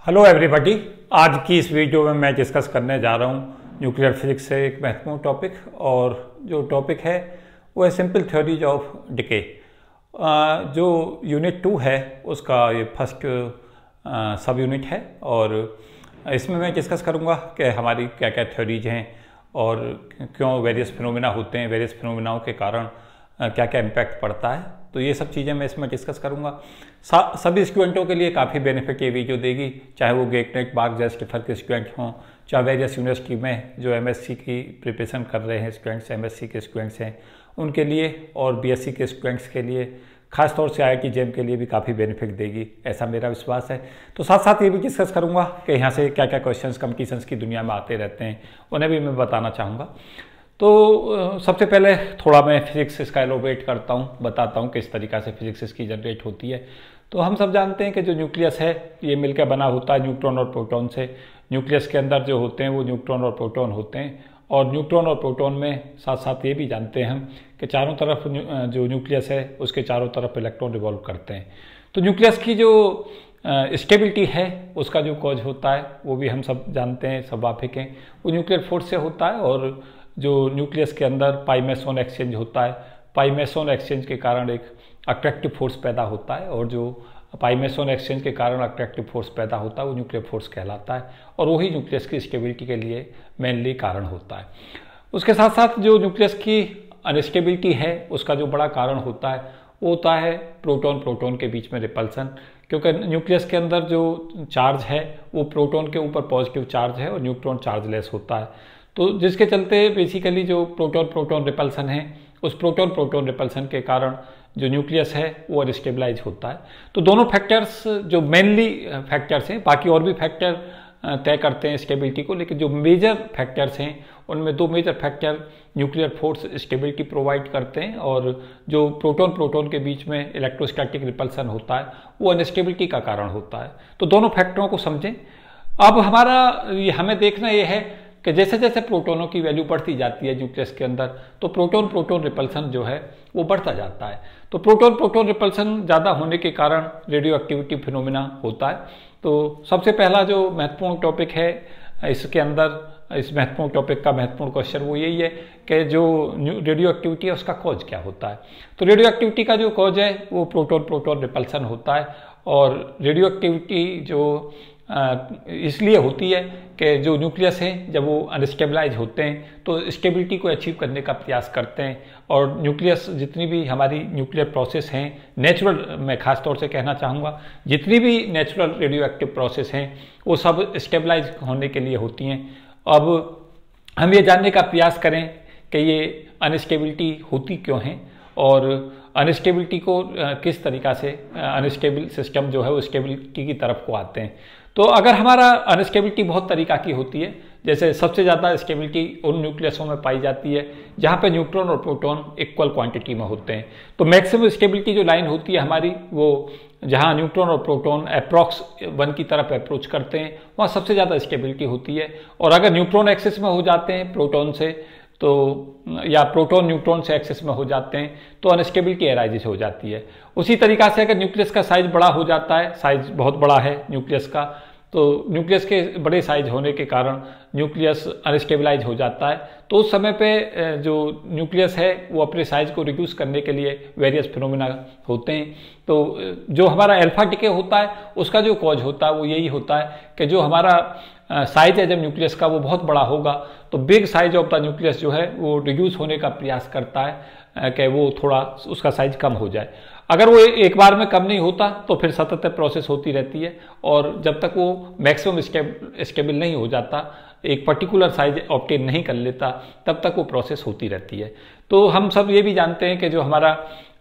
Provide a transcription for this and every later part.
Hello everybody. आज की इस वीडियो में मैं डिस्कस करने जा रहा हूँ न्यूक्लियर फिजिक्स से एक महत्वपूर्ण टॉपिक, और जो टॉपिक है वो है सिंपल थ्योरीज ऑफ डिके। जो यूनिट 2 है उसका ये फर्स्ट सब यूनिट है, और इसमें मैं डिस्कस करूँगा कि हमारी क्या क्या थ्योरीज हैं और क्यों वेरियस फिनोमेना होते हैं, वेरियस फिनोमेनाओं के कारण क्या क्या इम्पैक्ट पड़ता है। तो ये सब चीज़ें मैं इसमें डिस्कस करूँगा। सभी स्टूडेंटों के लिए काफ़ी बेनिफिट ये वीडियो देगी, चाहे वो गेट नेट बार्क जैसे स्टिफर के स्टूडेंट हों, चाहे वेरियस यूनिवर्सिटी में जो एमएससी की प्रिपरेशन कर रहे हैं स्टूडेंट्स, एमएससी के स्टूडेंट्स हैं उनके लिए, और बीएससी के स्टूडेंट्स के लिए, खासतौर से आईआईटी जेम के लिए भी काफ़ी बेनिफिट देगी, ऐसा मेरा विश्वास है। तो साथ साथ ये भी डिस्कस करूँगा कि यहाँ से क्या क्या क्वेश्चंस कंपटीशंस की दुनिया में आते रहते हैं, उन्हें भी मैं बताना चाहूँगा। तो सबसे पहले थोड़ा मैं फिजिक्स इसका एलोबरेट करता हूँ, बताता हूँ किस तरीक़ा से फिजिक्स इसकी जनरेट होती है। तो हम सब जानते हैं कि जो न्यूक्लियस है ये मिलकर बना होता है न्यूट्रॉन और प्रोटॉन से। न्यूक्लियस के अंदर जो होते हैं वो न्यूट्रॉन और प्रोटॉन होते हैं, और न्यूट्रॉन और प्रोटॉन में साथ साथ ये भी जानते हैं हम कि चारों तरफ जो न्यूक्लियस है उसके चारों तरफ इलेक्ट्रॉन रिवॉल्व करते हैं। तो न्यूक्लियस की जो स्टेबिलिटी है उसका जो कॉज होता है वो भी हम सब जानते हैं, सब वाफिक हैं, वो न्यूक्लियर फोर्स से होता है। और जो न्यूक्लियस के अंदर पाई मेसोन एक्सचेंज होता है, पाई मेसोन एक्सचेंज के कारण एक अट्रैक्टिव फोर्स पैदा होता है, और जो पाई मेसोन एक्सचेंज के कारण अट्रैक्टिव फोर्स पैदा होता है वो न्यूक्लियर फोर्स कहलाता है, और वही न्यूक्लियस की स्टेबिलिटी के लिए मेनली कारण होता है। उसके साथ साथ जो न्यूक्लियस की अनस्टेबिलिटी है उसका जो बड़ा कारण होता है वो होता है प्रोटॉन प्रोटॉन के बीच में रिपल्सन, क्योंकि न्यूक्लियस के अंदर जो चार्ज है वो प्रोटॉन के ऊपर पॉजिटिव चार्ज है और न्यूट्रॉन चार्जलेस होता है। तो जिसके चलते बेसिकली जो प्रोटॉन प्रोटॉन रिपल्सन है उस प्रोटॉन प्रोटॉन रिपल्सन के कारण जो न्यूक्लियस है वो अनस्टेबलाइज होता है। तो दोनों फैक्टर्स जो मेनली फैक्टर्स हैं, बाकी और भी फैक्टर तय करते हैं स्टेबिलिटी को, लेकिन जो मेजर फैक्टर्स हैं उनमें दो major factor nuclear force stability provide करते हैं, और जो प्रोटॉन प्रोटॉन के बीच में इलेक्ट्रोस्टैटिक रिपल्सन होता है वो अनस्टेबिलिटी का कारण होता है। तो दोनों फैक्टरों को समझें। अब हमें देखना ये है कि जैसे जैसे प्रोटॉनों की वैल्यू बढ़ती जाती है न्यूक्लियस के अंदर, तो प्रोटॉन प्रोटॉन रिपल्सन जो है वो बढ़ता जाता है। तो प्रोटॉन प्रोटॉन रिपल्सन ज़्यादा होने के कारण रेडियो एक्टिविटी फिनोमिना होता है। तो सबसे पहला जो महत्वपूर्ण टॉपिक है इसके अंदर, इस महत्वपूर्ण टॉपिक का महत्वपूर्ण क्वेश्चन वो यही है कि जो रेडियो एक्टिविटी है उसका कॉज क्या होता है। तो रेडियो एक्टिविटी का जो कॉज है वो प्रोटॉन प्रोटॉन रिपल्सन होता है, और रेडियो एक्टिविटी जो इसलिए होती है कि जो न्यूक्लियस है जब वो अनस्टेबलाइज होते हैं तो स्टेबिलिटी को अचीव करने का प्रयास करते हैं, और न्यूक्लियस जितनी भी हमारी न्यूक्लियर प्रोसेस हैं नेचुरल, मैं खास तौर से कहना चाहूँगा जितनी भी नेचुरल रेडियो एक्टिव प्रोसेस हैं वो सब स्टेबलाइज होने के लिए होती हैं। अब हम ये जानने का प्रयास करें कि ये अनस्टेबिलिटी होती क्यों है, और अनस्टेबिलिटी को किस तरीक़ा से अनस्टेबल सिस्टम जो है वो स्टेबिलिटी की तरफ को आते हैं। तो अगर हमारा अनस्टेबिलिटी बहुत तरीक़ा की होती है, जैसे सबसे ज़्यादा स्टेबिलिटी उन न्यूक्लियसों में पाई जाती है जहाँ पे न्यूट्रॉन और प्रोटॉन इक्वल क्वांटिटी में होते हैं। तो मैक्सिमम स्टेबिलिटी जो लाइन होती है हमारी, वो जहाँ न्यूट्रॉन और प्रोटॉन अप्रॉक्स 1 की तरफ अप्रोच करते हैं वहाँ सबसे ज़्यादा स्टेबिलिटी होती है। और अगर न्यूट्रॉन एक्सिस में हो जाते हैं प्रोटॉन से, तो या प्रोटॉन न्यूट्रॉन से एक्सिस में हो जाते हैं तो अनस्टेबिलिटी अराइज हो जाती है। उसी तरीक़ा से अगर न्यूक्लियस का साइज बड़ा हो जाता है, साइज बहुत बड़ा है न्यूक्लियस का, तो न्यूक्लियस के बड़े साइज होने के कारण न्यूक्लियस अनस्टेबलाइज हो जाता है। तो उस समय पे जो न्यूक्लियस है वो अपने साइज को रिड्यूस करने के लिए वेरियस फिनोमिना होते हैं। तो जो हमारा अल्फा डिके होता है उसका जो कॉज होता है वो यही होता है कि जो हमारा साइज है जब न्यूक्लियस का वो बहुत बड़ा होगा तो big size of the nucleus जो है वो रिड्यूस होने का प्रयास करता है कि वो थोड़ा उसका साइज कम हो जाए। अगर वो एक बार में कम नहीं होता तो फिर सतत प्रोसेस होती रहती है, और जब तक वो मैक्सिमम स्टेबल नहीं हो जाता, एक पर्टिकुलर साइज ऑब्टेन नहीं कर लेता, तब तक वो प्रोसेस होती रहती है। तो हम सब ये भी जानते हैं कि जो हमारा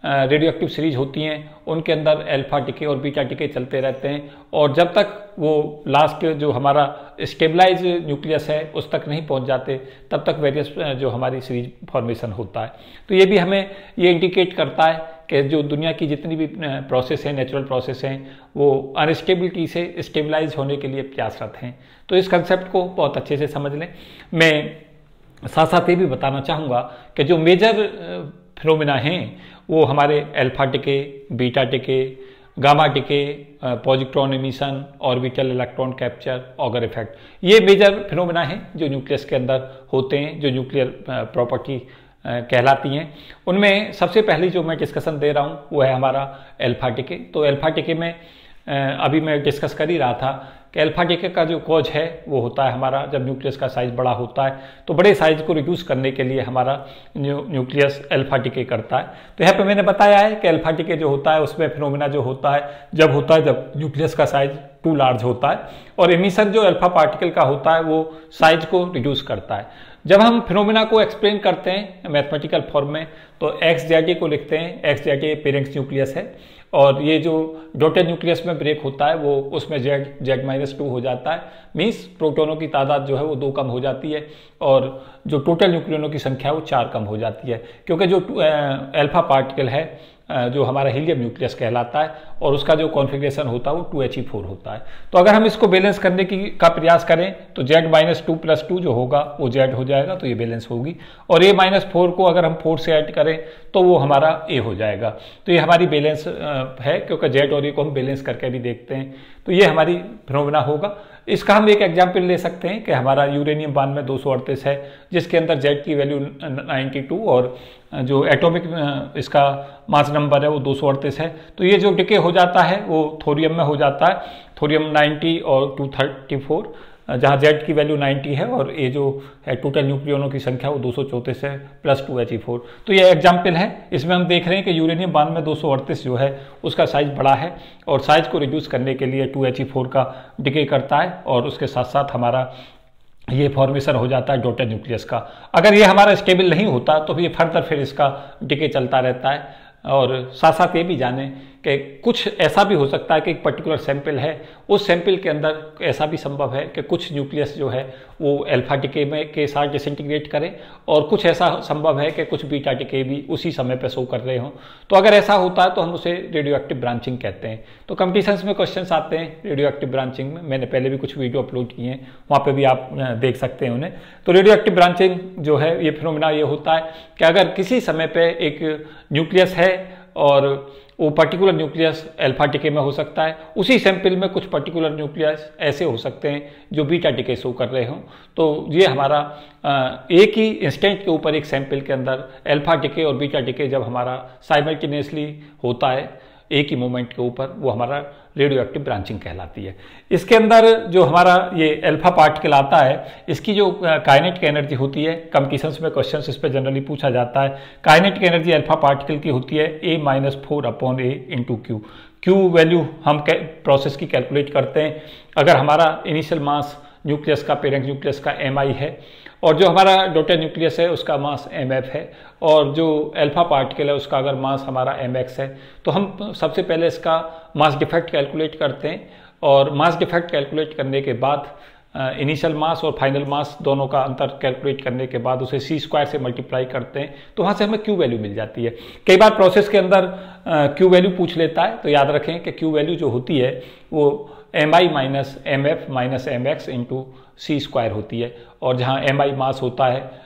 रेडियो एक्टिव सीरीज होती हैं उनके अंदर अल्फा डिके और बीटा डिके चलते रहते हैं, और जब तक वो लास्ट जो हमारा स्टेबलाइज न्यूक्लियस है उस तक नहीं पहुंच जाते तब तक वेरियस जो हमारी सीरीज फॉर्मेशन होता है। तो ये भी हमें ये इंडिकेट करता है कि जो दुनिया की जितनी भी प्रोसेस है, नेचुरल प्रोसेस हैं, वो अनस्टेबिलिटी से स्टेबलाइज होने के लिए प्रयासरत हैं। तो इस कंसेप्ट को बहुत अच्छे से समझ लें। मैं साथ साथ ये भी बताना चाहूँगा कि जो मेजर फिनोमिना हैं वो हमारे alpha decay, beta decay, gamma decay, positron emission, orbital electron capture, auger effect, ये मेजर फिनोमेना हैं जो न्यूक्लियस के अंदर होते हैं, जो न्यूक्लियर प्रॉपर्टी कहलाती हैं। उनमें सबसे पहली जो मैं डिस्कशन दे रहा हूँ वो है हमारा अल्फा डिके। तो अल्फा डिके में अभी मैं डिस्कस कर ही रहा था कि अल्फा डिके का जो कॉज है वो होता है हमारा जब न्यूक्लियस का साइज बड़ा होता है, तो बड़े साइज को रिड्यूस करने के लिए हमारा न्यूक्लियस अल्फा डिके करता है। तो यहाँ पे मैंने बताया है कि अल्फा डिके जो होता है उसमें फिनोमेना जो होता है जब न्यूक्लियस का साइज टू लार्ज होता है, और एमिशन जो अल्फा पार्टिकल का होता है वो साइज को रिड्यूस करता है। जब हम फिनोमेना को एक्सप्लेन करते हैं मैथमेटिकल फॉर्म में तो एक्स जेड को लिखते हैं। एक्स जेड पेरेंट्स न्यूक्लियस है, और ये जो डॉटेड न्यूक्लियस में ब्रेक होता है वो उसमें Z-2 हो जाता है, मीन्स प्रोटॉनों की तादाद जो है वो 2 कम हो जाती है, और जो टोटल न्यूक्लियनों की संख्या है वो 4 कम हो जाती है, क्योंकि जो अल्फा पार्टिकल है जो हमारा हीलियम न्यूक्लियस कहलाता है और उसका जो कॉन्फ़िगरेशन होता है वो 2He4 होता है। तो अगर हम इसको बैलेंस करने का प्रयास करें तो Z-2 + 2 जो होगा वो Z हो जाएगा, तो ये बैलेंस होगी, और A-4 को अगर हम 4 से ऐड करें तो वो हमारा A हो जाएगा। तो ये हमारी बैलेंस है, क्योंकि Z और A को हम बैलेंस करके भी देखते हैं, तो ये हमारी फिनोमेना होगा। इसका हम एक एग्जाम्पल ले सकते हैं कि हमारा यूरेनियम 9238 है जिसके अंदर Z की वैल्यू 92 और जो एटॉमिक इसका मास नंबर है वो 238 है। तो ये जो डिके हो जाता है वो थोरियम में हो जाता है, थोरियम 90 और 234, जहाँ Z की वैल्यू 90 है और ये जो है टोटल न्यूक्लियनों की संख्या वो 234 है + 2He4। तो ये एग्जाम्पल है, इसमें हम देख रहे हैं कि यूरेनियम 9238 जो है उसका साइज बड़ा है और साइज को रिड्यूस करने के लिए 2He4 का डिके करता है, और उसके साथ साथ हमारा ये फॉर्मेशन हो जाता है डॉटेड न्यूक्लियस का। अगर ये हमारा स्टेबल नहीं होता तो ये फर्दर फिर इसका डिके चलता रहता है। और साथ साथ ये भी जानें कि कुछ ऐसा भी हो सकता है कि एक पर्टिकुलर सैंपल है, उस सैंपल के अंदर ऐसा भी संभव है कि कुछ न्यूक्लियस जो है वो अल्फा डिके में के साथ डिसइंटीग्रेट करें, और कुछ ऐसा संभव है कि कुछ बीटा डिके भी उसी समय पे शो कर रहे हों। तो अगर ऐसा होता है तो हम उसे रेडियो एक्टिव ब्रांचिंग कहते हैं। तो कॉम्पिटिशन्स में क्वेश्चंस आते हैं रेडियो एक्टिव ब्रांचिंग में, मैंने पहले भी कुछ वीडियो अपलोड किए हैं, वहाँ पर भी आप देख सकते हैं उन्हें। तो रेडियो एक्टिव ब्रांचिंग जो है ये फिनोमेना ये होता है कि अगर किसी समय पर एक न्यूक्लियस है और वो पर्टिकुलर न्यूक्लियस अल्फा डिके में हो सकता है, उसी सैंपल में कुछ पर्टिकुलर न्यूक्लियस ऐसे हो सकते हैं जो बीटा डिके शो कर रहे हों। तो ये हमारा एक ही इंस्टेंट के ऊपर एक सैंपल के अंदर अल्फा डिके और बीटा डिके जब हमारा साइमल्टेनियसली होता है एक ही मोमेंट के ऊपर, वो हमारा रेडियो एक्टिव ब्रांचिंग कहलाती है। इसके अंदर जो हमारा ये अल्फा पार्टिकल आता है इसकी जो काइनेटिक एनर्जी होती है, कॉम्पिटिशन्स में क्वेश्चन इस पर जनरली पूछा जाता है, काइनेटिक एनर्जी अल्फा पार्टिकल की होती है A-4/A × Q। Q वैल्यू हम प्रोसेस की कैलकुलेट करते हैं अगर हमारा इनिशियल मास न्यूक्लियस का, पेरेंट न्यूक्लियस का Mi है, और जो हमारा डॉटेड न्यूक्लियस है उसका मास Mf है, और जो अल्फा पार्टिकल है उसका अगर मास हमारा Mx है, तो हम सबसे पहले इसका मास डिफेक्ट कैलकुलेट करते हैं, और मास डिफेक्ट कैलकुलेट करने के बाद इनिशियल मास और फाइनल मास दोनों का अंतर कैलकुलेट करने के बाद उसे c² से मल्टीप्लाई करते हैं, तो वहाँ से हमें Q वैल्यू मिल जाती है। कई बार प्रोसेस के अंदर Q वैल्यू पूछ लेता है, तो याद रखें कि Q वैल्यू जो होती है वो Mi - Mf - Mx × c² होती है, और जहाँ Mi मास होता है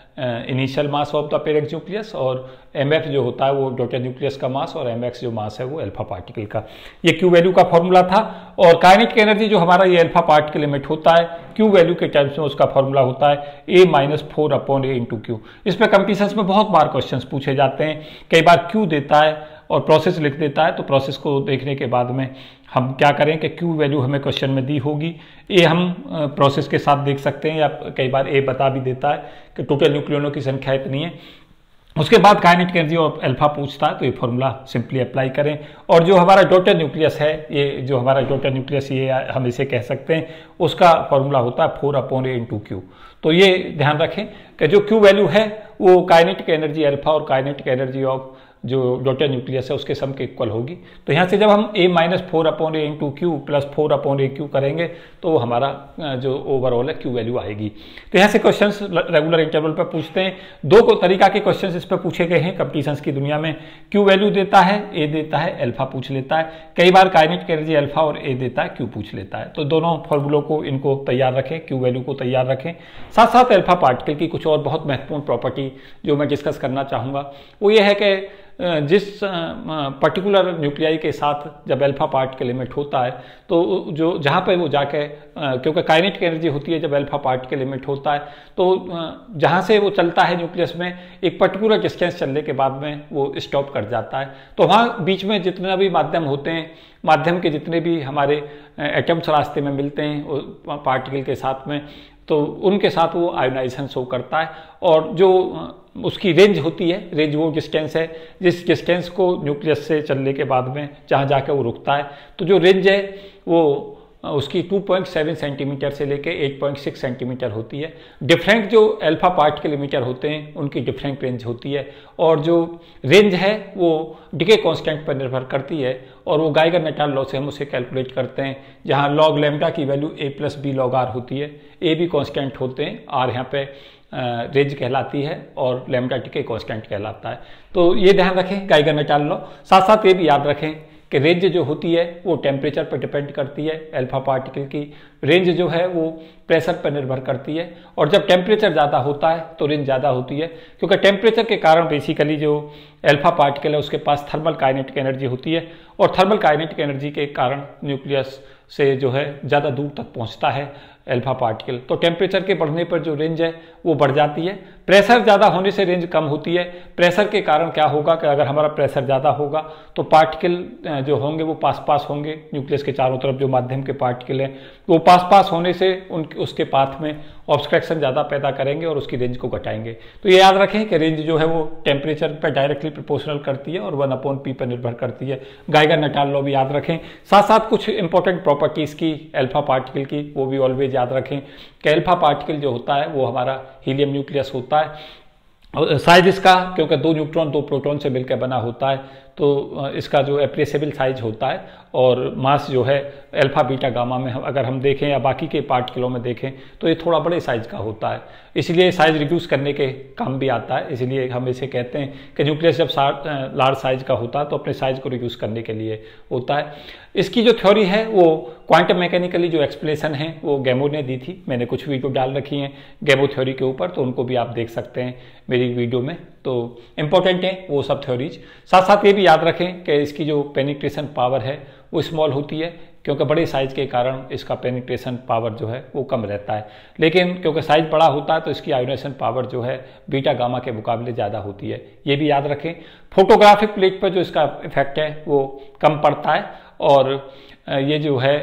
initial mass of the parent nucleus, और Mf जो होता है वो डॉटेड न्यूक्लियस का मास, और Mx जो मास है वो अल्फा पार्टिकल का। ये Q वैल्यू का फॉर्मूला था। और काइनेटिक एनर्जी जो हमारा ये अल्फा पार्टिकल एमिट होता है Q वैल्यू के टर्म्स में उसका फॉर्मूला होता है A-4/A × Q। इस पर कॉम्पिटिशन्स में बहुत बार क्वेश्चंस पूछे जाते हैं, कई बार Q देता है और प्रोसेस लिख देता है, तो प्रोसेस को देखने के बाद में हम क्या करें कि Q वैल्यू हमें क्वेश्चन में दी होगी, ए हम प्रोसेस के साथ देख सकते हैं, या कई बार ए बता भी देता है कि टोटल न्यूक्लियनों की संख्या इतनी है। उसके बाद काइनेटिक एनर्जी और अल्फा पूछता है, तो ये फॉर्मूला सिंपली अप्लाई करें। और जो हमारा डॉटेड न्यूक्लियस है, ये जो हमारा डॉटेड न्यूक्लियस ये हम इसे कह सकते हैं, उसका फॉर्मूला होता है 4/A × Q। तो ये ध्यान रखें कि जो Q वैल्यू है वो काइनेटिक एनर्जी अल्फा और काइनेटिक एनर्जी ऑफ जो डॉटेड न्यूक्लियस है उसके सम के इक्वल होगी। तो यहाँ से जब हम A-4/A × Q + 4/AQ करेंगे तो हमारा जो ओवरऑल है Q वैल्यू आएगी। तो यहाँ से क्वेश्चंस रेगुलर इंटरवल पर पूछते हैं। दो को तरीका के क्वेश्चंस इस पर पूछे गए हैं कॉम्पिटिशन्स की दुनिया में। Q वैल्यू देता है, A देता है, अल्फा पूछ लेता है। कई बार काइनेटिक एनर्जी अल्फा और A देता है, Q पूछ लेता है। तो दोनों फॉर्मूलों को इनको तैयार रखें, Q वैल्यू को तैयार रखें। साथ साथ अल्फा पार्टिकल की कुछ और बहुत महत्वपूर्ण प्रॉपर्टी जो मैं डिस्कस करना चाहूँगा वो ये है कि जिस पर्टिकुलर न्यूक्लियाई के साथ जब अल्फा पार्टिकल इमिट होता है तो जो जहाँ पे वो जाके क्योंकि काइनेटिक एनर्जी होती है जब अल्फा पार्टिकल इमिट होता है तो जहाँ से वो चलता है न्यूक्लियस में एक पर्टिकुलर डिस्टेंस चलने के बाद में वो स्टॉप कर जाता है। तो वहाँ बीच में जितना भी माध्यम होते हैं, माध्यम के जितने भी हमारे एटम्स रास्ते में मिलते हैं पार्टिकल के साथ में, तो उनके साथ वो आयोनाइजेशन शो करता है। और जो उसकी रेंज होती है, रेंज वो डिस्टेंस है जिस डिस्टेंस को न्यूक्लियस से चलने के बाद में जहाँ जाकर वो रुकता है, तो जो रेंज है वो उसकी 2.7 सेंटीमीटर से लेके 8.6 सेंटीमीटर होती है। डिफरेंट जो अल्फा पार्टिकल इमिटर होते हैं उनकी डिफरेंट रेंज होती है और जो रेंज है वो डिके कांस्टेंट पर निर्भर करती है और वो गाइगर नटाल लॉ से हम उसे कैलकुलेट करते हैं, जहाँ लॉग लैम्डा की वैल्यू a+b log r होती है। a भी कांस्टेंट होते हैं, r यहाँ पे रेंज कहलाती है और लैम्डा डिके कांस्टेंट कहलाता है। तो ये ध्यान रखें गाइगर नटाल लॉ। साथ साथ ये भी याद रखें कि रेंज जो होती है वो टेम्परेचर पर डिपेंड करती है। अल्फा पार्टिकल की रेंज जो है वो प्रेशर पर निर्भर करती है और जब टेम्परेचर ज़्यादा होता है तो रेंज ज़्यादा होती है, क्योंकि टेम्परेचर के कारण बेसिकली जो अल्फा पार्टिकल है उसके पास थर्मल काइनेटिक एनर्जी होती है और थर्मल काइनेटिक एनर्जी के कारण न्यूक्लियस से जो है ज़्यादा दूर तक पहुँचता है अल्फा पार्टिकल। तो टेम्परेचर के बढ़ने पर जो रेंज है वो बढ़ जाती है, प्रेशर ज़्यादा होने से रेंज कम होती है। प्रेशर के कारण क्या होगा कि अगर हमारा प्रेशर ज़्यादा होगा तो पार्टिकल जो होंगे वो पास पास होंगे, न्यूक्लियस के चारों तरफ जो माध्यम के पार्टिकल हैं वो पास पास होने से उसके पाथ में ऑब्स्ट्रक्शन ज़्यादा पैदा करेंगे और उसकी रेंज को घटाएंगे। तो ये याद रखें कि रेंज जो है वो टेम्परेचर पर डायरेक्टली प्रोपोर्शनल करती है और 1/p पर निर्भर करती है। गाइगर नटाल लॉ भी याद रखें। साथ साथ कुछ इंपॉर्टेंट प्रॉपर्टीज़ की अल्फा पार्टिकल की वो भी ऑलवेज याद रखें कि अल्फा पार्टिकल जो होता है वो हमारा हीलियम न्यूक्लियस होता है। साइज इसका क्योंकि 2 न्यूट्रॉन 2 प्रोटॉन से मिलकर बना होता है तो इसका जो एप्रिसिएबल साइज होता है और मास जो है अल्फा बीटा गामा में अगर हम देखें या बाकी के पार्टिकलों में देखें तो ये थोड़ा बड़े साइज का होता है, इसलिए साइज रिड्यूस करने के काम भी आता है। इसलिए हम इसे कहते हैं कि न्यूक्लियस जब लार्ज साइज का होता है तो अपने साइज को रिड्यूस करने के लिए होता है। इसकी जो थ्योरी है वो क्वांटम मैकेनिकली जो एक्सप्लेनेशन है वो गैमो ने दी थी। मैंने कुछ वीडियो डाल रखी हैं गैमो थ्योरी के ऊपर, तो उनको भी आप देख सकते हैं मेरी वीडियो में। तो इंपॉर्टेंट है वो सब थ्योरीज। साथ साथ ये भी याद रखें कि इसकी जो पेनिट्रेशन पावर है वो स्मॉल होती है क्योंकि बड़े साइज के कारण इसका पेनिट्रेशन पावर जो है वो कम रहता है, लेकिन क्योंकि साइज बड़ा होता है तो इसकी आयोनाइजेशन पावर जो है बीटा गामा के मुकाबले ज़्यादा होती है। ये भी याद रखें। फोटोग्राफिक प्लेट पर जो इसका इफेक्ट है वो कम पड़ता है और ये जो है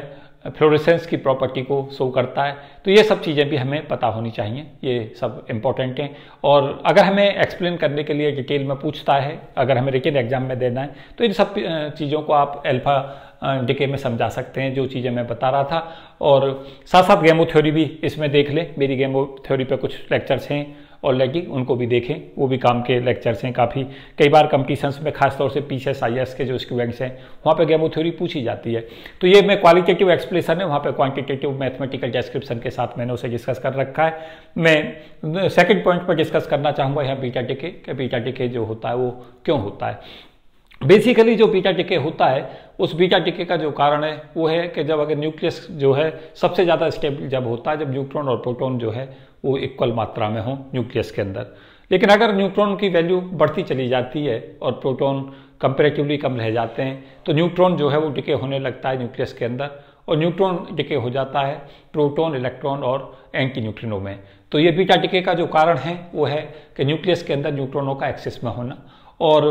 फ्लोरेसेंस की प्रॉपर्टी को शो करता है। तो ये सब चीज़ें भी हमें पता होनी चाहिए, ये सब इम्पोर्टेंट हैं। और अगर हमें एक्सप्लेन करने के लिए डिटेल में पूछता है, अगर हमें रिटन एग्जाम में देना है, तो इन सब चीज़ों को आप अल्फा डिके में समझा सकते हैं, जो चीज़ें मैं बता रहा था। और साथ साथ गैमो थ्योरी भी इसमें देख लें। मेरी गैमो थ्योरी पे कुछ लेक्चर्स हैं ऑलरेडी, उनको भी देखें, वो भी काम के लेक्चर्स हैं काफ़ी। कई बार कंपटीशंस में खासतौर से PCS के जो स्टूडेंट्स हैं वहाँ पे गैमो थ्योरी पूछी जाती है। तो ये मैं क्वालिटेटिव एक्सप्लेनेशन है, वहाँ पे क्वांटिटेटिव मैथमेटिकल डिस्क्रिप्शन के साथ मैंने उसे डिस्कस कर रखा है। मैं सेकंड पॉइंट पर डिस्कस करना चाहूँगा यहाँ बीटा डिके, कि बीटा डिके जो होता है वो क्यों होता है। बेसिकली जो बीटा डिके होता है उस बीटा डिके का जो कारण है वो है कि जब अगर न्यूक्लियस जो है सबसे ज़्यादा स्टेबल जब होता है जब न्यूट्रॉन और प्रोटॉन जो है वो इक्वल मात्रा में हो न्यूक्लियस के अंदर। लेकिन अगर न्यूट्रॉन की वैल्यू बढ़ती चली जाती है और प्रोटॉन कंपैरेटिवली कम रह जाते हैं तो न्यूट्रॉन जो है वो डिके होने लगता है न्यूक्लियस के अंदर और न्यूट्रॉन डिके हो जाता है प्रोटॉन, इलेक्ट्रॉन और एंटी न्यूट्रिनो में। तो ये बीटा डिके का जो कारण है वो है कि न्यूक्लियस के अंदर न्यूट्रॉनों का एक्सेस में होना। और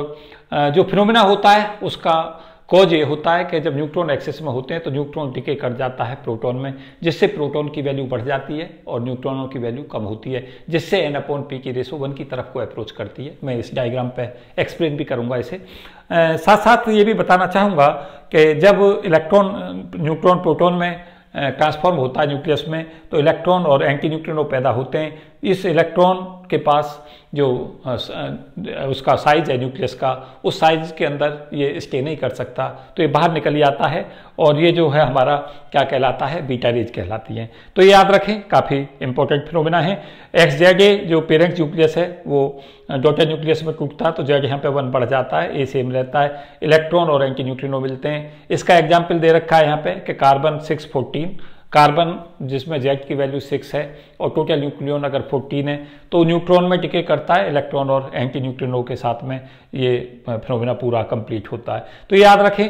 जो फिनोमेना होता है उसका कॉज ये होता है कि जब न्यूट्रॉन एक्सेस में होते हैं तो न्यूट्रॉन डिके कर जाता है प्रोटॉन में, जिससे प्रोटॉन की वैल्यू बढ़ जाती है और न्यूट्रॉनों की वैल्यू कम होती है, जिससे n/p की रेशो 1 की तरफ को अप्रोच करती है। मैं इस डायग्राम पे एक्सप्लेन भी करूंगा इसे। साथ साथ ये भी बताना चाहूँगा कि जब न्यूट्रॉन प्रोटॉन में ट्रांसफॉर्म होता है न्यूक्लियस में तो इलेक्ट्रॉन और एंटी न्यूट्रिनो पैदा होते हैं। इस इलेक्ट्रॉन के पास जो उसका साइज है न्यूक्लियस का, उस साइज के अंदर ये स्टे नहीं कर सकता, तो ये बाहर निकल जाता है और ये जो है हमारा क्या कहलाता है, बीटा रेज कहलाती है। तो ये याद रखें, काफ़ी इंपॉर्टेंट फिनोमेना है। XZ जो पेरेंट न्यूक्लियस है वो डॉटर न्यूक्लियस में टूटता है तो Z यहाँ पे 1 बढ़ जाता है, A सेम रहता है, इलेक्ट्रॉन और एंटी न्यूट्रिनो मिलते हैं। इसका एग्जाम्पल दे रखा है यहाँ पे कि कार्बन 614, कार्बन जिसमें Z की वैल्यू 6 है और टोटल न्यूक्लियन अगर 14 है तो न्यूट्रॉन में डिके करता है, इलेक्ट्रॉन और एंटी न्यूट्रिनो के साथ में ये फिनोमेना पूरा कंप्लीट होता है। तो याद रखें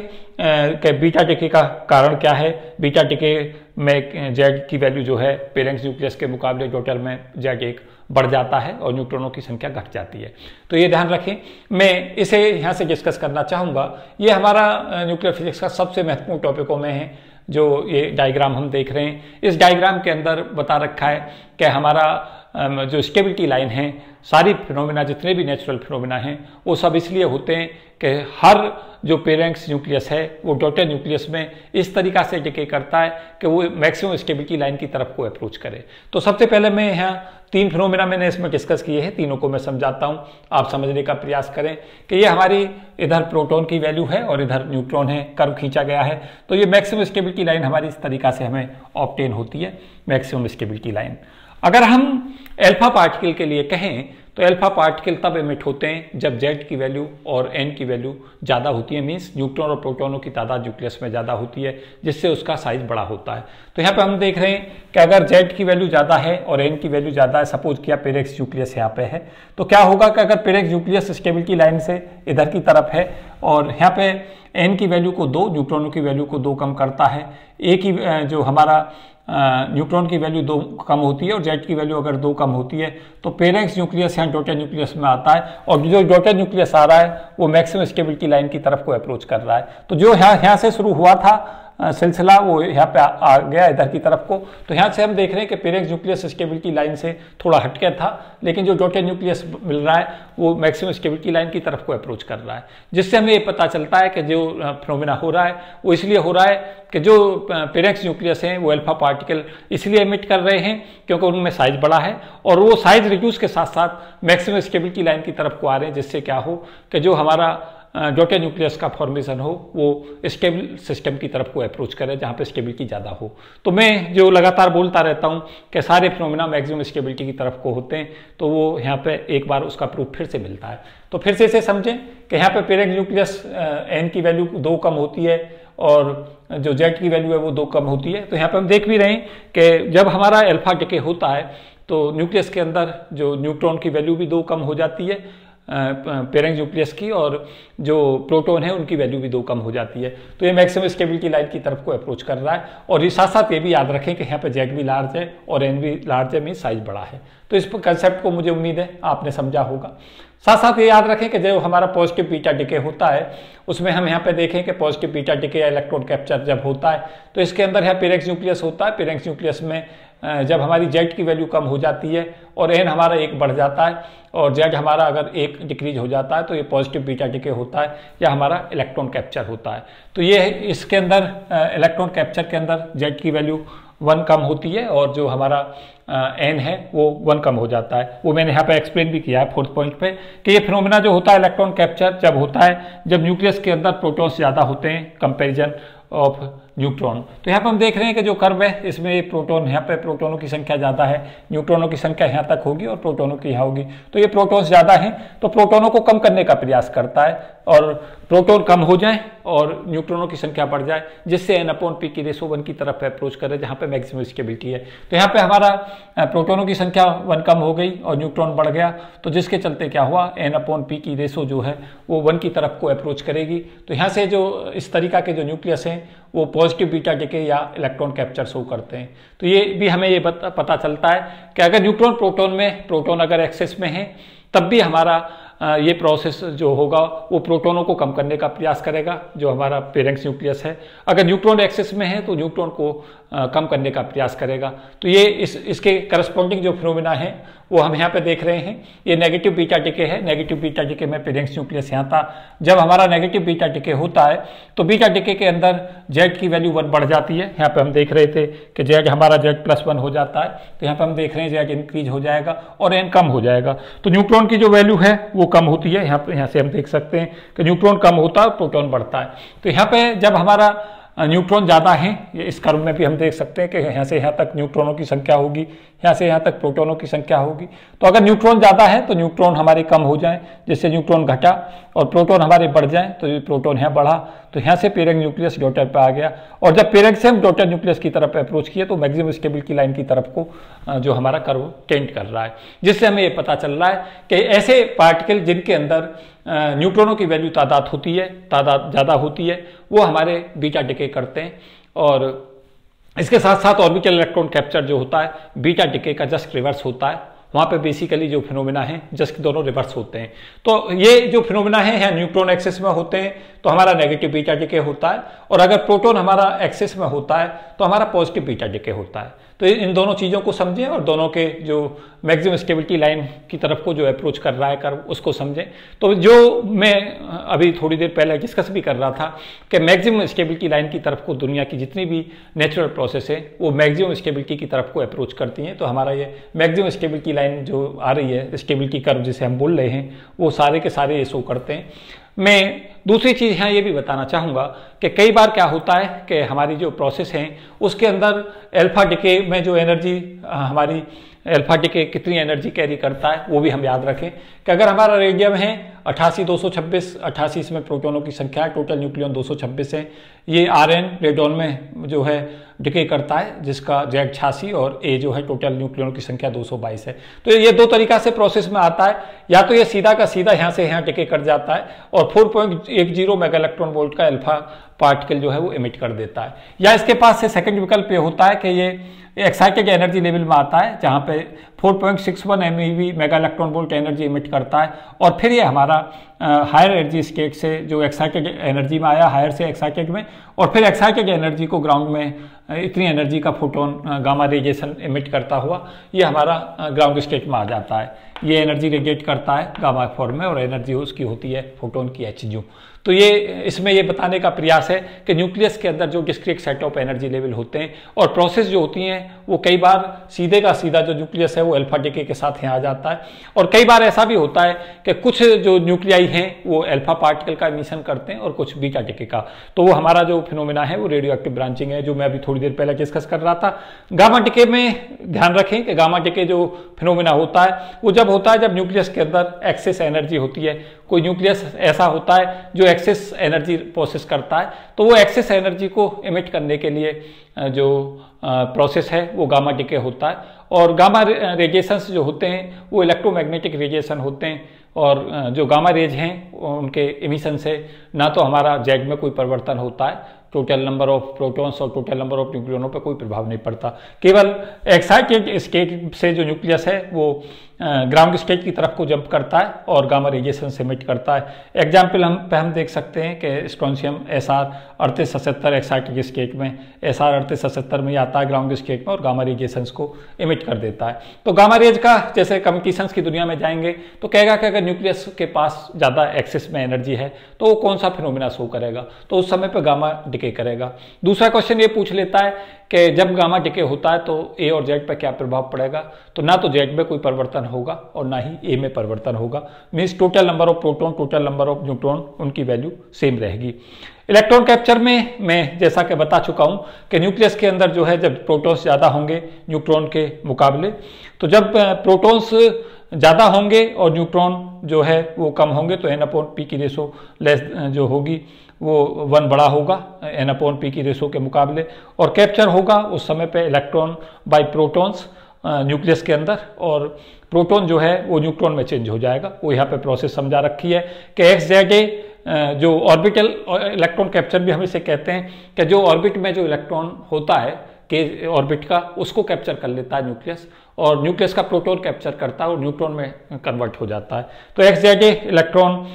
कि बीटा डिके का कारण क्या है। बीटा डिके में Z की वैल्यू जो है पेरेंट्स न्यूक्लियस के मुकाबले टोटल में Z1 बढ़ जाता है और न्यूट्रॉनों की संख्या घट जाती है। तो ये ध्यान रखें। मैं इसे यहाँ से डिस्कस करना चाहूँगा। ये हमारा न्यूक्लियर फिजिक्स का सबसे महत्वपूर्ण टॉपिकों में है। जो ये डायग्राम हम देख रहे हैं, इस डायग्राम के अंदर बता रखा है कि हमारा जो स्टेबिलिटी लाइन है, सारी फिनोमेना जितने भी नेचुरल फिनोमेना हैं वो सब इसलिए होते हैं कि हर जो पेरेंट्स न्यूक्लियस है वो डॉटर न्यूक्लियस में इस तरीका से डिके करता है कि वो मैक्सिमम स्टेबिलिटी लाइन की तरफ को अप्रोच करे। तो सबसे पहले मैं यहाँ 3 फिनोमेना मैंने इसमें डिस्कस किए हैं, तीनों को मैं समझाता हूँ, आप समझने का प्रयास करें कि ये हमारी इधर प्रोटॉन की वैल्यू है और इधर न्यूट्रॉन है, कर्व खींचा गया है। तो ये मैक्सिमम स्टेबिलिटी लाइन हमारी इस तरीका से हमें ऑब्टेन होती है, मैक्सिमम स्टेबिलिटी लाइन। अगर हम अल्फा पार्टिकल के लिए कहें तो अल्फा पार्टिकल तब एमिट होते हैं जब Z की वैल्यू और N की वैल्यू ज़्यादा होती है, मीन्स न्यूट्रॉन और प्रोटॉनों की तादाद न्यूक्लियस में ज़्यादा होती है, जिससे उसका साइज बड़ा होता है। तो यहाँ पे हम देख रहे हैं कि अगर Z की वैल्यू ज़्यादा है और N की वैल्यू ज़्यादा है, सपोज किया पेरेक्स न्यूक्लियस यहाँ पे है, तो क्या होगा कि अगर पेरेक्स न्यूक्लियस स्टेबिलिटी लाइन से इधर की तरफ है और यहाँ पे N की वैल्यू को 2, न्यूट्रॉनों की वैल्यू को 2 कम करता है, A की जो हमारा न्यूट्रॉन की वैल्यू 2 कम होती है और Z की वैल्यू अगर 2 कम होती है तो पेरेंट्स न्यूक्लियस यहाँ डॉटर न्यूक्लियस में आता है और जो डॉटर न्यूक्लियस आ रहा है वो मैक्सिमम स्टेबिलिटी लाइन की तरफ को अप्रोच कर रहा है। तो जो यहाँ से शुरू हुआ था सिलसिला वो यहाँ पे आ गया इधर की तरफ को। तो यहाँ से हम देख रहे हैं कि पेरेंट्स न्यूक्लियस स्टेबिलिटी लाइन से थोड़ा हटके था, लेकिन जो डॉटर न्यूक्लियस मिल रहा है वो मैक्सिमम स्टेबिलिटी लाइन की तरफ को अप्रोच कर रहा है, जिससे हमें ये पता चलता है कि जो फिनोमेना हो रहा है वो इसलिए हो रहा है कि जो पेरेंट्स न्यूक्लियस हैं वो अल्फा पार्टिकल इसलिए एमिट कर रहे हैं क्योंकि उनमें साइज बड़ा है और वो साइज रिड्यूस के साथ साथ मैक्सिमम स्टेबिलिटी लाइन की तरफ को आ रहे हैं, जिससे क्या हो कि जो हमारा डॉटर न्यूक्लियस का फॉर्मेशन हो वो स्टेबल सिस्टम की तरफ को अप्रोच करे जहाँ पे स्टेबिलिटी ज़्यादा हो। तो मैं जो लगातार बोलता रहता हूँ कि सारे फिनोमेना मैक्सिमम स्टेबिलिटी की तरफ को होते हैं, तो वो यहाँ पे एक बार उसका प्रूफ फिर से मिलता है। तो फिर से इसे समझें कि यहाँ पे पेरेंट न्यूक्लियस N की वैल्यू 2 कम होती है और जो Z की वैल्यू है वो 2 कम होती है। तो यहाँ पे हम देख भी रहे हैं कि जब हमारा अल्फा डिके होता है तो न्यूक्लियस के अंदर जो न्यूट्रॉन की वैल्यू भी 2 कम हो जाती है पेरेंट न्यूक्लियस की, और जो प्रोटॉन है उनकी वैल्यू भी 2 कम हो जाती है। तो ये मैक्सिमम स्टेबिलिटी लाइन की तरफ को अप्रोच कर रहा है। और ये साथ साथ ये भी याद रखें कि यहाँ पे Z भी लार्ज है और N भी लार्ज है, मीन साइज बड़ा है। तो इस कंसेप्ट को मुझे उम्मीद है आपने समझा होगा। साथ साथ ये याद रखें कि जो हमारा पॉजिटिव बीटा डिके होता है उसमें हम यहाँ पे देखें कि पॉजिटिव बीटा डिके या इलेक्ट्रॉन कैप्चर जब होता है तो इसके अंदर यहाँ पेरेंट्स न्यूक्लियस होता है। पेरेंट्स न्यूक्लियस में जब हमारी Z की वैल्यू कम हो जाती है और N हमारा 1 बढ़ जाता है और Z हमारा अगर 1 डिक्रीज हो जाता है तो ये पॉजिटिव बीटा डिके होता है या हमारा इलेक्ट्रॉन कैप्चर होता है। तो ये इसके अंदर इलेक्ट्रॉन कैप्चर के अंदर Z की वैल्यू 1 कम होती है और जो हमारा N है वो 1 कम हो जाता है। वो मैंने यहाँ पे एक्सप्लेन भी किया है 4th पॉइंट पे कि ये फिनोमेना जो होता है इलेक्ट्रॉन कैप्चर जब होता है जब न्यूक्लियस के अंदर प्रोटॉन्स ज़्यादा होते हैं कंपेरिजन ऑफ न्यूट्रॉन। तो यहाँ पर हम देख रहे हैं कि जो कर्व है इसमें ये प्रोटॉन, यहाँ पे प्रोटॉनों की संख्या ज़्यादा है, न्यूट्रॉनों की संख्या यहाँ तक होगी और प्रोटॉनों की यहाँ होगी। तो ये प्रोटॉन्स ज़्यादा हैं तो प्रोटॉनों को कम करने का प्रयास करता है और प्रोटॉन कम हो जाए और न्यूट्रॉनों की संख्या बढ़ जाए, जिससे N/P की रेशो 1 की तरफ अप्रोच करे जहाँ पे मैक्सिमम स्टेबिलिटी है। तो यहाँ पे हमारा प्रोटॉनों की संख्या 1 कम हो गई और न्यूट्रॉन बढ़ गया, तो जिसके चलते क्या हुआ N/P की रेशो जो है वो 1 की तरफ को अप्रोच करेगी। तो यहाँ से जो इस तरीका के जो न्यूक्लियस हैं वो पॉजिटिव बीटा डिके या इलेक्ट्रॉन कैप्चर शो करते हैं। तो ये भी हमें ये पता चलता है कि अगर न्यूट्रॉन प्रोटॉन में प्रोटॉन अगर एक्सेस में है तब भी हमारा ये प्रोसेस जो होगा वो प्रोटॉनों को कम करने का प्रयास करेगा, जो हमारा पेरेंट्स न्यूक्लियस है। अगर न्यूट्रॉन एक्सेस में है तो न्यूट्रॉन को कम करने का प्रयास करेगा। तो ये इसके करस्पॉन्डिंग जो फिनोमेना है वो हम यहाँ पे देख रहे हैं। ये नेगेटिव बीटा डिके है। नेगेटिव बीटा डिके में पेरेंट्स न्यूक्लियस यहाँ था। जब हमारा नेगेटिव बीटा डिके होता है तो बीटा डिके के अंदर Z की वैल्यू 1 बढ़ जाती है। यहाँ पे हम देख रहे थे कि Z हमारा Z+1 हो जाता है, तो यहाँ पे हम देख रहे हैं Z इंक्रीज हो जाएगा और N कम हो जाएगा। तो न्यूट्रॉन की जो वैल्यू है वो कम होती है। यहाँ से हम देख सकते हैं कि न्यूट्रॉन कम होता है, प्रोटॉन बढ़ता है। तो यहाँ पे जब हमारा न्यूट्रॉन ज़्यादा हैं, इस कर्व में भी हम देख सकते हैं कि यहाँ से यहाँ तक न्यूट्रॉनों की संख्या होगी, यहाँ से यहाँ तक प्रोटॉनों की संख्या होगी। तो अगर न्यूट्रॉन ज़्यादा है तो न्यूट्रॉन हमारे कम हो जाएं, जिससे न्यूट्रॉन घटा, और प्रोटॉन हमारे बढ़ जाएं तो प्रोटॉन यहाँ बढ़ा। तो यहाँ से पेरेंट न्यूक्लियस डॉटर पे आ गया, और जब पेरेंट से हम डॉटर न्यूक्लियस की तरफ अप्रोच किए तो मैक्सिमम स्टेबिलिटी लाइन की तरफ को जो हमारा कर्व टेंड कर रहा है, जिससे हमें ये पता चल रहा है कि ऐसे पार्टिकल जिनके अंदर न्यूट्रॉनों की वैल्यू तादाद ज़्यादा होती है, वो हमारे बीटा डिके करते हैं। और इसके साथ साथ ऑर्बिटल इलेक्ट्रॉन कैप्चर जो होता है बीटा डिके का जस्ट रिवर्स होता है। वहाँ पे बेसिकली जो फिनोमिना है जस्ट दोनों रिवर्स होते हैं। तो ये जो फिनोमिना है यहाँ न्यूट्रॉन एक्सिस में होते हैं तो हमारा नेगेटिव बीटा डिके होता है, और अगर प्रोटॉन हमारा एक्सिस में होता है तो हमारा पॉजिटिव बीटा डिके होता है। तो इन दोनों चीज़ों को समझें और दोनों के जो मैक्सिमम स्टेबिलिटी लाइन की तरफ को जो अप्रोच कर रहा है कर्व उसको समझें। तो जो मैं अभी थोड़ी देर पहले डिस्कस भी कर रहा था कि मैक्सिमम स्टेबिलिटी लाइन की तरफ को दुनिया की जितनी भी नेचुरल प्रोसेस है वो मैक्सिमम स्टेबिलिटी की तरफ को अप्रोच करती हैं। तो हमारा ये मैक्सिमम स्टेबिलिटी लाइन जो आ रही है, स्टेबिलिटी कर्व जिसे हम बोल रहे हैं, वो सारे के सारे ये शो करते हैं। मैं दूसरी चीज़ यहाँ ये भी बताना चाहूँगा कि कई बार क्या होता है कि हमारी जो प्रोसेस है उसके अंदर अल्फा डिके में जो एनर्जी हमारी अल्फा डिके कितनी एनर्जी कैरी करता है वो भी हम याद रखें कि अगर हमारा रेडियम है 88,226, 88 इसमें प्रोटॉनों की संख्या है, टोटल न्यूक्लियन 226 है। ये Rn रेडॉन में जो है डिके करता है जिसका Z 86 और A जो है टोटल न्यूक्लियनों की संख्या 222 है। तो ये दो तरीका से प्रोसेस में आता है, या तो ये सीधा का सीधा यहाँ से यहाँ डिके कर जाता है और 4.10 मेगा इलेक्ट्रॉन वोल्ट का अल्फा पार्टिकल जो है वो इमिट कर देता है, या इसके पास से सेकंड विकल्प ये होता है कि ये एक्साइटेड एनर्जी लेवल में आता है जहाँ पे 4.61 MeV mega electron volt energy emit करता है, और फिर ये हमारा हायर एनर्जी स्टेट से जो एक्साइटेड एनर्जी में आया, हायर से एक्साइटेड में, और फिर एक्साइटेड एनर्जी को ग्राउंड में इतनी एनर्जी का फोटोन गामा रेडिएशन इमिट करता हुआ ये हमारा ग्राउंड स्टेट में आ जाता है। ये एनर्जी रेडिएट करता है गामा फॉर्म में और एनर्जी उसकी होती है फोटोन की hν। तो ये इसमें ये बताने का प्रयास है कि न्यूक्लियस के अंदर जो discrete set of energy level होते हैं और प्रोसेस जो होती हैं वो कई बार सीधे का सीधा जो न्यूक्लियस है वो अल्फा डिके के साथ यहाँ आ जाता है, और कई बार ऐसा भी होता है कि कुछ जो न्यूक्लियाई हैं वो अल्फा पार्टिकल का इमिशन करते हैं और कुछ बीटा डिके का। तो वो हमारा जो फिनोमिना है वो रेडियो एक्टिव ब्रांचिंग है, जो मैं अभी थोड़ी देर पहले डिस्कस कर रहा था। गामा डिके में ध्यान रखें कि गामा डिके जो फिनोमिना होता है वो जब होता है जब न्यूक्लियस के अंदर एक्सेस एनर्जी होती है। कोई न्यूक्लियस ऐसा होता है जो एक्सेस एनर्जी प्रोसेस करता है, तो वो एक्सेस एनर्जी को इमिट करने के लिए जो प्रोसेस है वो गामा डिके होता है। और गामा रेडिएशंस जो होते हैं वो इलेक्ट्रोमैग्नेटिक रेडिएशन होते हैं, और जो गामा रेज हैं उनके इमिशन से ना तो हमारा जेड में कोई परिवर्तन होता है, टोटल नंबर ऑफ प्रोटॉन्स और टोटल नंबर ऑफ न्यूक्लियनों पर कोई प्रभाव नहीं पड़ता। केवल एक्साइटेड स्टेट से जो न्यूक्लियस है वो ग्राउंड स्टेट की तरफ को जंप करता है और गामा रेडिएशन से इमिट करता है। एग्जाम्पल हम देख सकते हैं कि स्ट्रोंशियम SR 3877 एक्साइटेड स्टेट में, SR 3877 में आता है ग्राउंड स्टेट में और गामा रेडिएशंस को इमिट कर देता है। तो गामा रेज का जैसे कम्युनिकेशंस की दुनिया में जाएंगे तो कहेगा कि अगर न्यूक्लियस के पास ज़्यादा एक्सेस में एनर्जी है तो वो कौन सा फिनोमिना शो करेगा, तो उस समय पर गामा डिके करेगा। दूसरा क्वेश्चन ये पूछ लेता है कि जब गामा डिके होता है तो A और Z पर क्या प्रभाव पड़ेगा, तो ना तो Z में कोई परिवर्तन होगा और ना ही A में परिवर्तन होगा। Means total number of proton, total number of neutron, उनकी वैल्यू सेम रहेगी। इलेक्ट्रॉन कैप्चर में मैं जैसा कि बता चुका हूं कि न्यूक्लियस के अंदर जो है जब प्रोटॉन्स ज़्यादा होंगे न्यूट्रॉन के मुकाबले, तो जब प्रोटॉन्स ज़्यादा होंगे और न्यूट्रॉन जो है वो कम होंगे तो N/P की रेशो लेस जो होगी वो 1 बड़ा होगा N/P की रेशो के मुकाबले, और कैप्चर होगा उस समय पे इलेक्ट्रॉन बाय प्रोटॉन्स न्यूक्लियस के अंदर, और प्रोटॉन जो है वो न्यूट्रॉन में चेंज हो जाएगा। वो यहाँ पे प्रोसेस समझा रखी है कि XZA जो ऑर्बिटल इलेक्ट्रॉन कैप्चर भी हम इसे कहते हैं कि जो ऑर्बिट में जो इलेक्ट्रॉन होता है के ऑर्बिट का उसको कैप्चर कर लेता है न्यूक्लियस, और न्यूक्लियस का प्रोटॉन कैप्चर करता है और न्यूट्रॉन में कन्वर्ट हो जाता है। तो XZA इलेक्ट्रॉन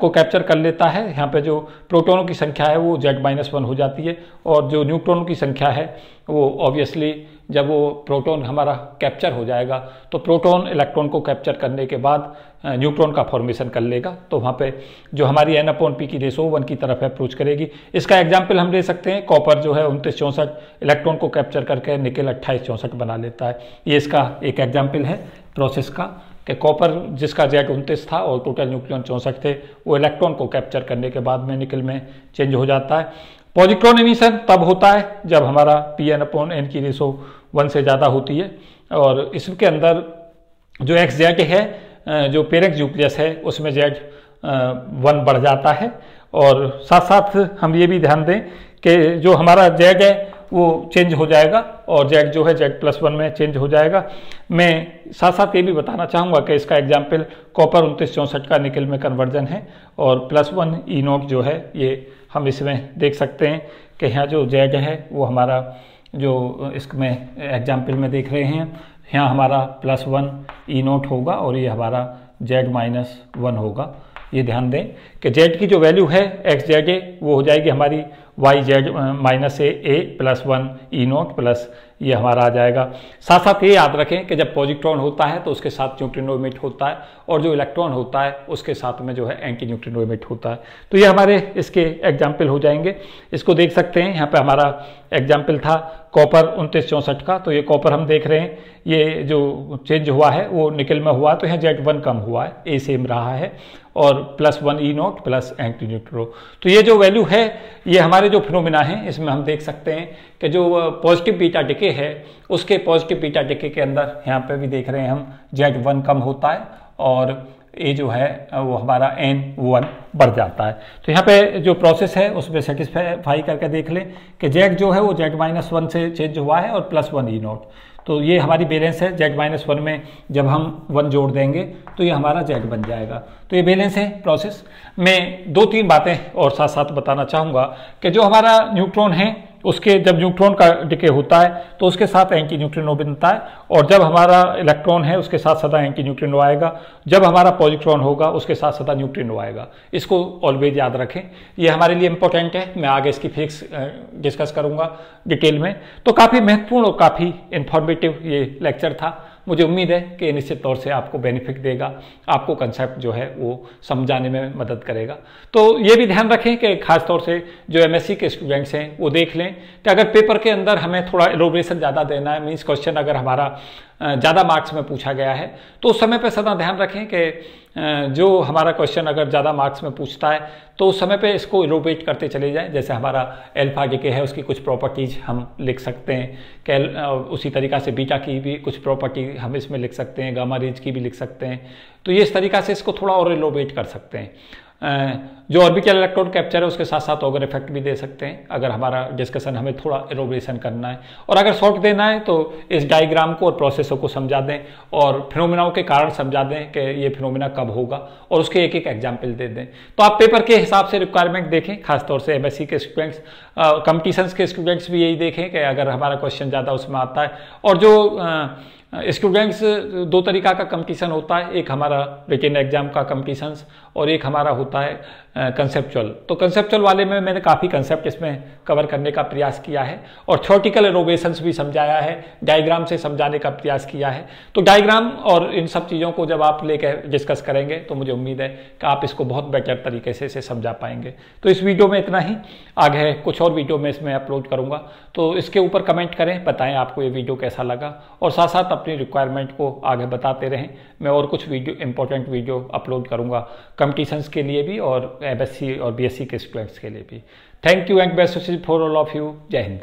को कैप्चर कर लेता है। यहाँ पे जो प्रोटॉनों की संख्या है वो Z-1 हो जाती है, और जो न्यूट्रॉनों की संख्या है वो ऑब्वियसली जब वो प्रोटॉन हमारा कैप्चर हो जाएगा तो प्रोटॉन इलेक्ट्रॉन को कैप्चर करने के बाद न्यूट्रॉन का फॉर्मेशन कर लेगा, तो वहाँ पे जो हमारी N/P की रेशो 1 की तरफ अप्रोच करेगी। इसका एग्जाम्पल हम ले सकते हैं, कॉपर जो है 2964 इलेक्ट्रॉन को कैप्चर करके निकल 2864 बना लेता है। ये इसका एक एग्जाम्पल है प्रोसेस का कि कॉपर जिसका Z29 था और टोटल न्यूक्लियन 64 थे, वो इलेक्ट्रॉन को कैप्चर करने के बाद में निकल में चेंज हो जाता है। पॉजिट्रॉन एमिशन तब होता है जब हमारा Pn/n की रेशो 1 से ज़्यादा होती है, और इसके अंदर जो XZ है जो पेरेंट न्यूक्लियस है उसमें Z1 बढ़ जाता है, और साथ साथ हम ये भी ध्यान दें कि जो हमारा जेड है वो चेंज हो जाएगा और जेड जो है Z+1 में चेंज हो जाएगा। मैं साथ साथ ये भी बताना चाहूँगा कि इसका एग्जाम्पल कॉपर 2964 का निकल में कन्वर्जन है और +1 E0 जो है ये हम इसमें देख सकते हैं कि यहाँ जो जेड है वो हमारा जो इसमें एग्जाम्पल में देख रहे हैं यहाँ हमारा +1 E0 होगा और ये हमारा Z-1 होगा। ये ध्यान दें कि Z की जो वैल्यू है XZA वो हो जाएगी हमारी YZ-A +1 E0 प्लस ये हमारा आ जाएगा। साथ साथ ये याद रखें कि जब पॉजिट्रॉन होता है तो उसके साथ न्यूट्रिनो इमिट होता है और जो इलेक्ट्रॉन होता है उसके साथ में जो है एंटी न्यूट्रिनो इमिट होता है। तो ये हमारे इसके एग्जाम्पल हो जाएंगे। इसको देख सकते हैं, यहाँ पे हमारा एग्जाम्पल था कॉपर 2964 का, तो ये कॉपर हम देख रहे हैं ये जो चेंज हुआ है वो निकल में हुआ, तो यहाँ Z1 कम हुआ है, A सेम रहा है और +1 E0 प्लस एंटी न्यूट्रिनो। तो ये जो वैल्यू है ये हमारे जो फिनोमिना है इसमें हम देख सकते हैं कि जो पॉजिटिव बीटा डिके है उसके पॉजिटिव बीटा डिके के अंदर यहाँ पे भी देख रहे हैं हम Z1 कम होता है और ए जो है वो हमारा N1 बढ़ जाता है। तो यहाँ पे जो प्रोसेस है उसमें सेटिस्फाई करके देख लें कि Z जो है वो Z-1 से चेंज हुआ है और +1 E0। तो ये हमारी बैलेंस है। Z-1 में जब हम 1 जोड़ देंगे तो ये हमारा Z बन जाएगा। तो ये बैलेंस है प्रोसेस। मैं 2-3 बातें और साथ साथ बताना चाहूँगा कि जो हमारा न्यूट्रॉन है उसके जब न्यूट्रॉन का डिके होता है तो उसके साथ एंटी न्यूट्रिनो बनता है और जब हमारा इलेक्ट्रॉन है उसके साथ सदा एंटी न्यूट्रिनो आएगा। जब हमारा पॉजिट्रॉन होगा उसके साथ सदा न्यूट्रिनो आएगा। इसको ऑलवेज याद रखें, ये हमारे लिए इंपॉर्टेंट है। मैं आगे इसकी फिजिक्स डिस्कस करूंगा डिटेल में। तो काफ़ी महत्वपूर्ण और काफ़ी इंफॉर्मेटिव ये लेक्चर था। मुझे उम्मीद है कि निश्चित तौर से आपको बेनिफिट देगा, आपको कंसेप्ट जो है वो समझाने में मदद करेगा। तो ये भी ध्यान रखें कि खास तौर से जो MSc के स्टूडेंट्स हैं वो देख लें कि अगर पेपर के अंदर हमें थोड़ा एलोब्रेशन ज़्यादा देना है, मीन्स क्वेश्चन अगर हमारा ज़्यादा मार्क्स में पूछा गया है तो उस समय पे सदा ध्यान रखें कि जो हमारा क्वेश्चन अगर ज़्यादा मार्क्स में पूछता है तो उस समय पे इसको इलोबरेट करते चले जाएं। जैसे हमारा अल्फा डिके है उसकी कुछ प्रॉपर्टीज हम लिख सकते हैं कि उसी तरीक़ा से बीटा की भी कुछ प्रॉपर्टी हम इसमें लिख सकते हैं, गामा रेंज की भी लिख सकते हैं। तो ये इस तरीक़ा से इसको थोड़ा और इलोबरेट कर सकते हैं। जो ऑर्बिटल इलेक्ट्रॉन कैप्चर है उसके साथ साथ ऑगर इफेक्ट भी दे सकते हैं अगर हमारा डिस्कशन हमें थोड़ा एलोब्रेशन करना है। और अगर शॉर्ट देना है तो इस डायग्राम को और प्रोसेसर को समझा दें और फिनोमिनाओं के कारण समझा दें कि ये फिनोमिना कब होगा और उसके एक एक एग्जाम्पल दे दें। तो आप पेपर के हिसाब से रिक्वायरमेंट देखें, खासतौर से MSc के स्टूडेंट्स, कॉम्पिटिशन्स के स्टूडेंट्स भी यही देखें कि अगर हमारा क्वेश्चन ज़्यादा उसमें आता है। और जो स्टूडेंट्स 2 तरीका का कंपटीशन होता है, एक हमारा रिटन एग्जाम का कंपटीशन और एक हमारा होता है कंसेप्चुअल। तो कंसेप्चुअल वाले में मैंने काफ़ी कंसेप्ट इसमें कवर करने का प्रयास किया है और थ्योरेटिकल इनोवेशंस भी समझाया है, डायग्राम से समझाने का प्रयास किया है। तो डायग्राम और इन सब चीज़ों को जब आप लेकर डिस्कस करेंगे तो मुझे उम्मीद है कि आप इसको बहुत बेटर तरीके से इसे समझा पाएंगे। तो इस वीडियो में इतना ही, आगे कुछ और वीडियो में इसमें अपलोड करूँगा। तो इसके ऊपर कमेंट करें, बताएँ आपको ये वीडियो कैसा लगा और साथ साथ अपनी रिक्वायरमेंट को आगे बताते रहें। मैं और कुछ वीडियो इंपॉर्टेंट वीडियो अपलोड करूँगा कॉम्पिटिशन्स के लिए भी और MSc और BSc के स्टूडेंट्स के लिए भी। Thank you and best wishes for all of you. जय हिंद।